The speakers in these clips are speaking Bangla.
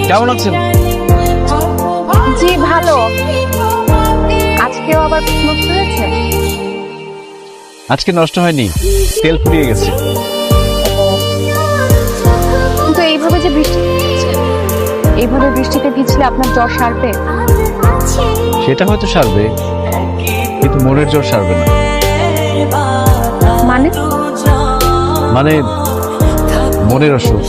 কেমন আছেন? জি ভালো। আজকেও আবার নষ্ট হয়েছে? আজকে নষ্ট হয়নি, তেল ফুরিয়ে গেছে। কিন্তু এইভাবে যে বৃষ্টি হচ্ছে, এইভাবে বৃষ্টিতে ভিজলে আপনার জ্বর সারবে? সেটা হয়তো সারবে, কিন্তু মনের জ্বর সারবে না। মানে? মানে মনের অসুখ।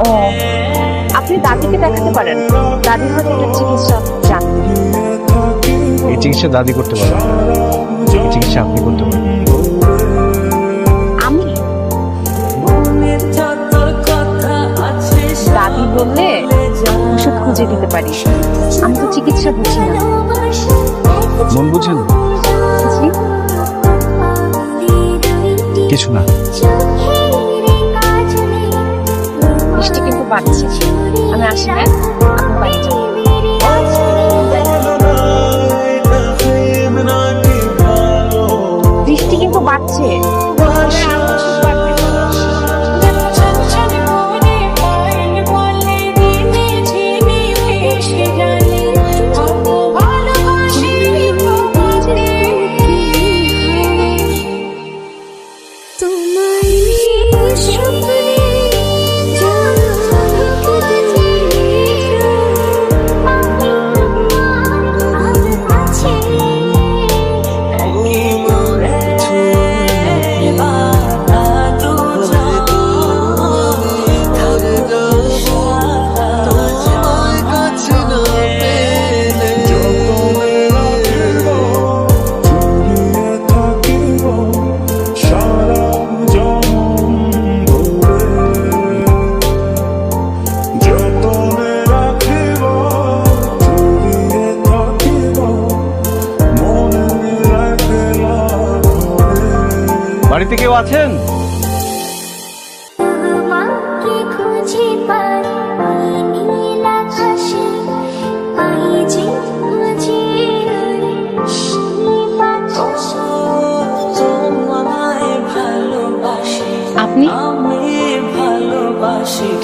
ও, আপনি দাদিকে দেখাতে পারেন, দাদি হয়তো এটার চিকিৎসা জানেন। এই চিকিৎসা দাদি করতে পারবে না, এই চিকিৎসা আপনি করতে পারবেন। আমি দাদি বললে ওষুধ খুঁজে দিতে পারি, আমি তো চিকিৎসা বুঝি না। মন বুঝেন? জি? কিছু না। বৃষ্টি কিন্তু বাড়ছে, আমি আসি। হ্যাঁ, আপনি বাড়ি যান। বৃষ্টি কিন্তু বাড়ছে। বাড়িতে কেউ আছেন? আপনি?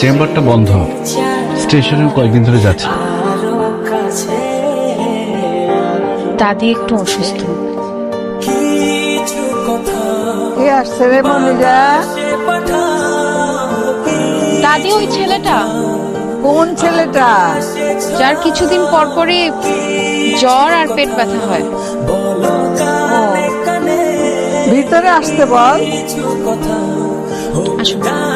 চেম্বারটা বন্ধ, স্টেশনে কয়েকদিন ধরে যাচ্ছে। দাদি একটু অসুস্থ। কে আসছে রে মনিরা? দাদি ওই ছেলেটা, কোন ছেলেটা? যার কিছুদিন পর পরই জ্বর আর পেট ব্যথা হয়। ভিতরে আসতে বল। আসুন।